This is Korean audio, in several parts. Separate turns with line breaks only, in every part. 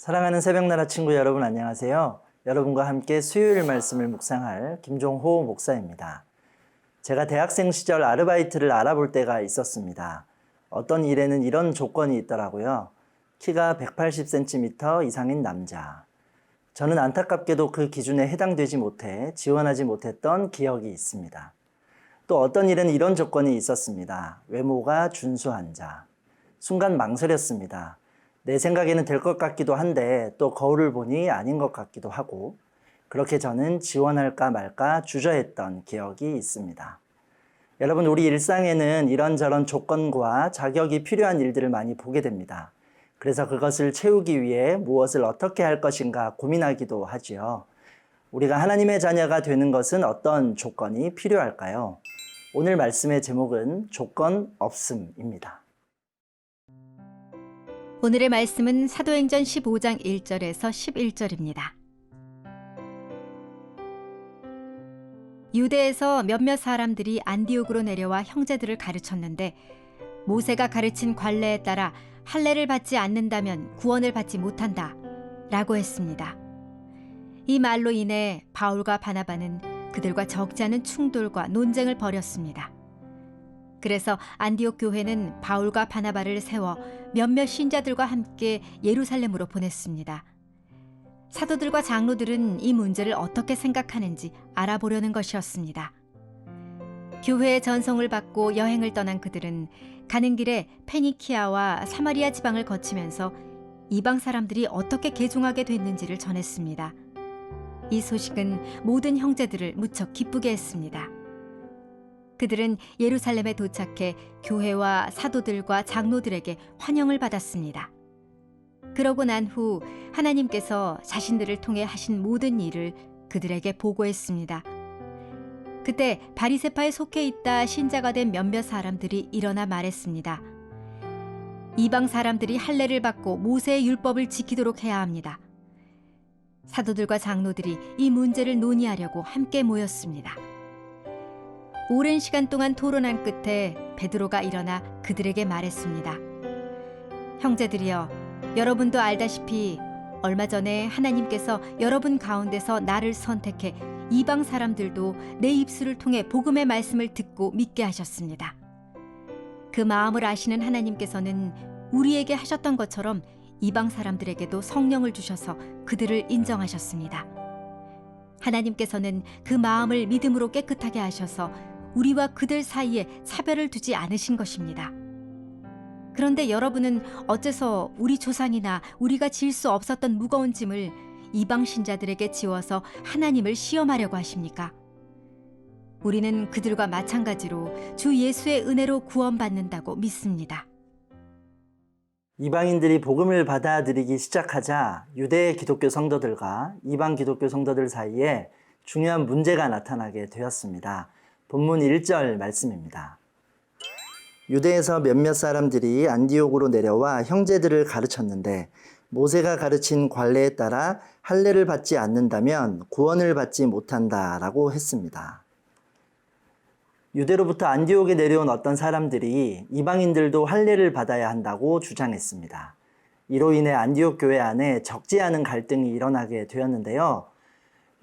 사랑하는 새벽나라 친구 여러분 안녕하세요. 여러분과 함께 수요일 말씀을 묵상할 김종호 목사입니다. 제가 대학생 시절 아르바이트를 알아볼 때가 있었습니다. 어떤 일에는 이런 조건이 있더라고요. 키가 180cm 이상인 남자. 저는 안타깝게도 그 기준에 해당되지 못해 지원하지 못했던 기억이 있습니다. 또 어떤 일에는 이런 조건이 있었습니다. 외모가 준수한 자. 순간 망설였습니다. 내 생각에는 될 것 같기도 한데 또 거울을 보니 아닌 것 같기도 하고 그렇게 저는 지원할까 말까 주저했던 기억이 있습니다. 여러분, 우리 일상에는 이런저런 조건과 자격이 필요한 일들을 많이 보게 됩니다. 그래서 그것을 채우기 위해 무엇을 어떻게 할 것인가 고민하기도 하지요. 우리가 하나님의 자녀가 되는 것은 어떤 조건이 필요할까요? 오늘 말씀의 제목은 조건 없음입니다.
오늘의 말씀은 사도행전 15장 1절에서 11절입니다. 유대에서 몇몇 사람들이 안디옥으로 내려와 형제들을 가르쳤는데 모세가 가르친 관례에 따라 할례를 받지 않는다면 구원을 받지 못한다 라고 했습니다. 이 말로 인해 바울과 바나바는 그들과 적지 않은 충돌과 논쟁을 벌였습니다. 그래서 안디옥 교회는 바울과 바나바를 세워 몇몇 신자들과 함께 예루살렘으로 보냈습니다. 사도들과 장로들은 이 문제를 어떻게 생각하는지 알아보려는 것이었습니다. 교회의 전송을 받고 여행을 떠난 그들은 가는 길에 페니키아와 사마리아 지방을 거치면서 이방 사람들이 어떻게 개종하게 됐는지를 전했습니다. 이 소식은 모든 형제들을 무척 기쁘게 했습니다. 그들은 예루살렘에 도착해 교회와 사도들과 장로들에게 환영을 받았습니다. 그러고 난 후 하나님께서 자신들을 통해 하신 모든 일을 그들에게 보고했습니다. 그때 바리새파에 속해 있다 신자가 된 몇몇 사람들이 일어나 말했습니다. 이방 사람들이 할례를 받고 모세의 율법을 지키도록 해야 합니다. 사도들과 장로들이 이 문제를 논의하려고 함께 모였습니다. 오랜 시간 동안 토론한 끝에 베드로가 일어나 그들에게 말했습니다. 형제들이여, 여러분도 알다시피 얼마 전에 하나님께서 여러분 가운데서 나를 선택해 이방 사람들도 내 입술을 통해 복음의 말씀을 듣고 믿게 하셨습니다. 그 마음을 아시는 하나님께서는 우리에게 하셨던 것처럼 이방 사람들에게도 성령을 주셔서 그들을 인정하셨습니다. 하나님께서는 그 마음을 믿음으로 깨끗하게 하셔서 우리와 그들 사이에 차별을 두지 않으신 것입니다. 그런데 여러분은 어째서 우리 조상이나 우리가 질 수 없었던 무거운 짐을 이방 신자들에게 지워서 하나님을 시험하려고 하십니까? 우리는 그들과 마찬가지로 주 예수의 은혜로 구원받는다고 믿습니다.
이방인들이 복음을 받아들이기 시작하자 유대 기독교 성도들과 이방 기독교 성도들 사이에 중요한 문제가 나타나게 되었습니다. 본문 1절 말씀입니다. 유대에서 몇몇 사람들이 안디옥으로 내려와 형제들을 가르쳤는데 모세가 가르친 관례에 따라 할례를 받지 않는다면 구원을 받지 못한다라고 했습니다. 유대로부터 안디옥에 내려온 어떤 사람들이 이방인들도 할례를 받아야 한다고 주장했습니다. 이로 인해 안디옥 교회 안에 적지 않은 갈등이 일어나게 되었는데요.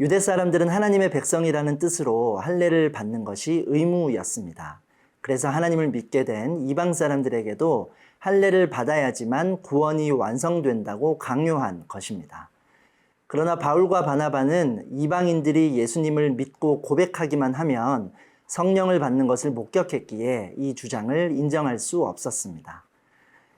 유대 사람들은 하나님의 백성이라는 뜻으로 할례를 받는 것이 의무였습니다. 그래서 하나님을 믿게 된 이방 사람들에게도 할례를 받아야지만 구원이 완성된다고 강요한 것입니다. 그러나 바울과 바나바는 이방인들이 예수님을 믿고 고백하기만 하면 성령을 받는 것을 목격했기에 이 주장을 인정할 수 없었습니다.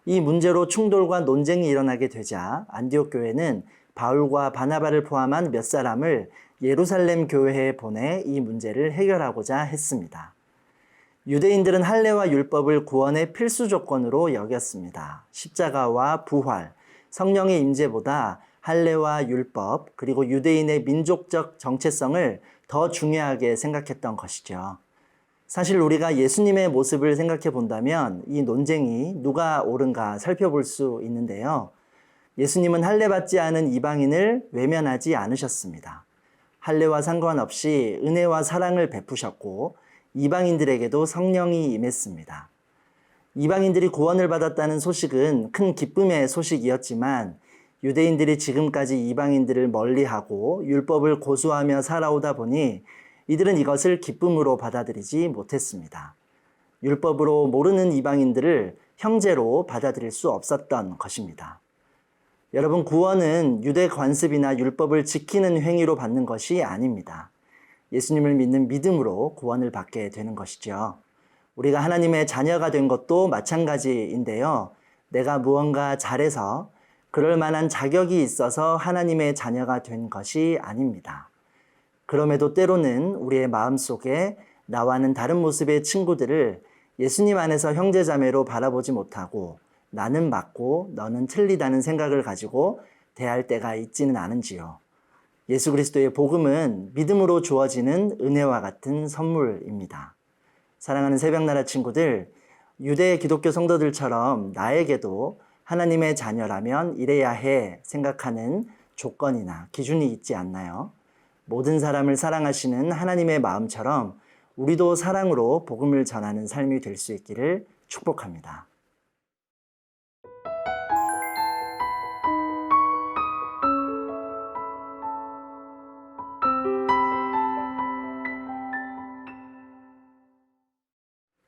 이 문제로 충돌과 논쟁이 일어나게 되자 안디옥 교회는 바울과 바나바를 포함한 몇 사람을 예루살렘 교회에 보내 이 문제를 해결하고자 했습니다. 유대인들은 할례와 율법을 구원의 필수 조건으로 여겼습니다. 십자가와 부활, 성령의 임재보다 할례와 율법, 그리고 유대인의 민족적 정체성을 더 중요하게 생각했던 것이죠. 사실 우리가 예수님의 모습을 생각해 본다면 이 논쟁이 누가 옳은가 살펴볼 수 있는데요. 예수님은 할례 받지 않은 이방인을 외면하지 않으셨습니다. 할례와 상관없이 은혜와 사랑을 베푸셨고 이방인들에게도 성령이 임했습니다. 이방인들이 구원을 받았다는 소식은 큰 기쁨의 소식이었지만 유대인들이 지금까지 이방인들을 멀리하고 율법을 고수하며 살아오다 보니 이들은 이것을 기쁨으로 받아들이지 못했습니다. 율법으로 모르는 이방인들을 형제로 받아들일 수 없었던 것입니다. 여러분, 구원은 유대 관습이나 율법을 지키는 행위로 받는 것이 아닙니다. 예수님을 믿는 믿음으로 구원을 받게 되는 것이죠. 우리가 하나님의 자녀가 된 것도 마찬가지인데요. 내가 무언가 잘해서 그럴 만한 자격이 있어서 하나님의 자녀가 된 것이 아닙니다. 그럼에도 때로는 우리의 마음속에 나와는 다른 모습의 친구들을 예수님 안에서 형제자매로 바라보지 못하고 나는 맞고 너는 틀리다는 생각을 가지고 대할 때가 있지는 않은지요. 예수 그리스도의 복음은 믿음으로 주어지는 은혜와 같은 선물입니다. 사랑하는 새벽나라 친구들, 유대 기독교 성도들처럼 나에게도 하나님의 자녀라면 이래야 해 생각하는 조건이나 기준이 있지 않나요? 모든 사람을 사랑하시는 하나님의 마음처럼 우리도 사랑으로 복음을 전하는 삶이 될 수 있기를 축복합니다.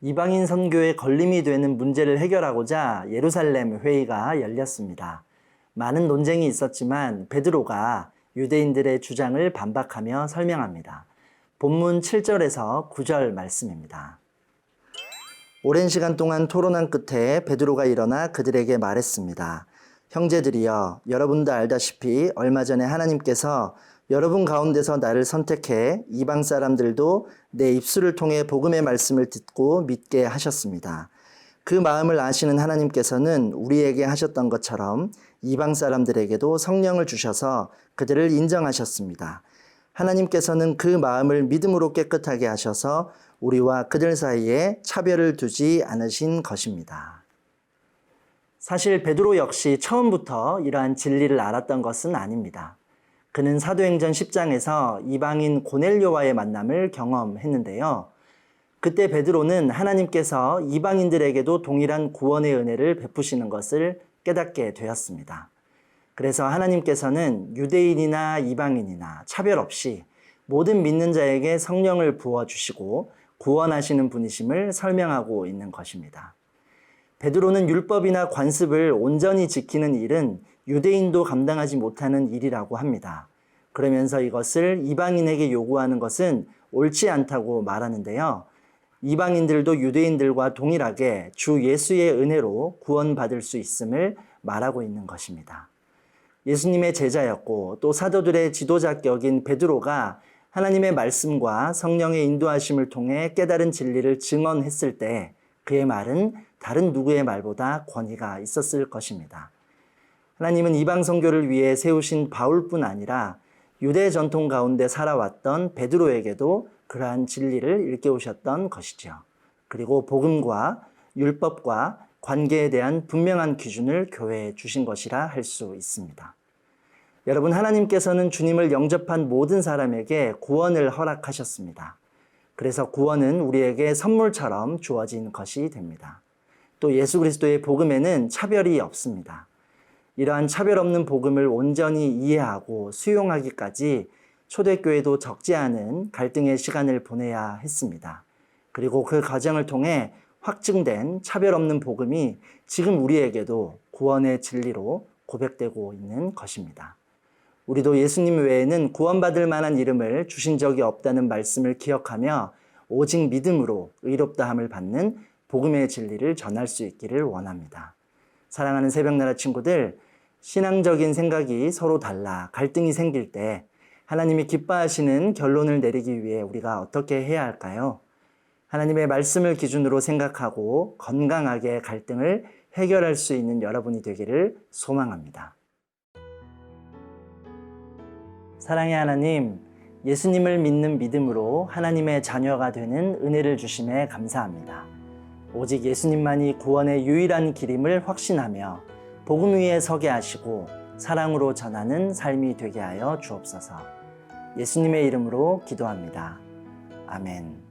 이방인 선교에 걸림이 되는 문제를 해결하고자 예루살렘 회의가 열렸습니다. 많은 논쟁이 있었지만 베드로가 유대인들의 주장을 반박하며 설명합니다. 본문 7절에서 9절 말씀입니다. 오랜 시간 동안 토론한 끝에 베드로가 일어나 그들에게 말했습니다. 형제들이여, 여러분도 알다시피 얼마 전에 하나님께서 여러분 가운데서 나를 선택해 이방 사람들도 내 입술을 통해 복음의 말씀을 듣고 믿게 하셨습니다. 그 마음을 아시는 하나님께서는 우리에게 하셨던 것처럼 이방 사람들에게도 성령을 주셔서 그들을 인정하셨습니다. 하나님께서는 그 마음을 믿음으로 깨끗하게 하셔서 우리와 그들 사이에 차별을 두지 않으신 것입니다. 사실 베드로 역시 처음부터 이러한 진리를 알았던 것은 아닙니다. 그는 사도행전 10장에서 이방인 고넬료와의 만남을 경험했는데요. 그때 베드로는 하나님께서 이방인들에게도 동일한 구원의 은혜를 베푸시는 것을 깨닫게 되었습니다. 그래서 하나님께서는 유대인이나 이방인이나 차별 없이 모든 믿는 자에게 성령을 부어주시고 구원하시는 분이심을 설명하고 있는 것입니다. 베드로는 율법이나 관습을 온전히 지키는 일은 유대인도 감당하지 못하는 일이라고 합니다. 그러면서 이것을 이방인에게 요구하는 것은 옳지 않다고 말하는데요. 이방인들도 유대인들과 동일하게 주 예수의 은혜로 구원받을 수 있음을 말하고 있는 것입니다. 예수님의 제자였고 또 사도들의 지도자격인 베드로가 하나님의 말씀과 성령의 인도하심을 통해 깨달은 진리를 증언했을 때 그의 말은 다른 누구의 말보다 권위가 있었을 것입니다. 하나님은 이방 선교를 위해 세우신 바울뿐 아니라 유대 전통 가운데 살아왔던 베드로에게도 그러한 진리를 일깨우셨던 것이죠. 그리고 복음과 율법과 관계에 대한 분명한 기준을 교회에 주신 것이라 할 수 있습니다. 여러분, 하나님께서는 주님을 영접한 모든 사람에게 구원을 허락하셨습니다. 그래서 구원은 우리에게 선물처럼 주어진 것이 됩니다. 또 예수 그리스도의 복음에는 차별이 없습니다. 이러한 차별 없는 복음을 온전히 이해하고 수용하기까지 초대교회도 적지 않은 갈등의 시간을 보내야 했습니다. 그리고 그 과정을 통해 확증된 차별 없는 복음이 지금 우리에게도 구원의 진리로 고백되고 있는 것입니다. 우리도 예수님 외에는 구원받을 만한 이름을 주신 적이 없다는 말씀을 기억하며 오직 믿음으로 의롭다함을 받는 복음의 진리를 전할 수 있기를 원합니다. 사랑하는 새벽나라 친구들, 신앙적인 생각이 서로 달라 갈등이 생길 때 하나님이 기뻐하시는 결론을 내리기 위해 우리가 어떻게 해야 할까요? 하나님의 말씀을 기준으로 생각하고 건강하게 갈등을 해결할 수 있는 여러분이 되기를 소망합니다. 사랑의 하나님, 예수님을 믿는 믿음으로 하나님의 자녀가 되는 은혜를 주심에 감사합니다. 오직 예수님만이 구원의 유일한 길임을 확신하며 복음 위에 서게 하시고 사랑으로 전하는 삶이 되게 하여 주옵소서. 예수님의 이름으로 기도합니다. 아멘.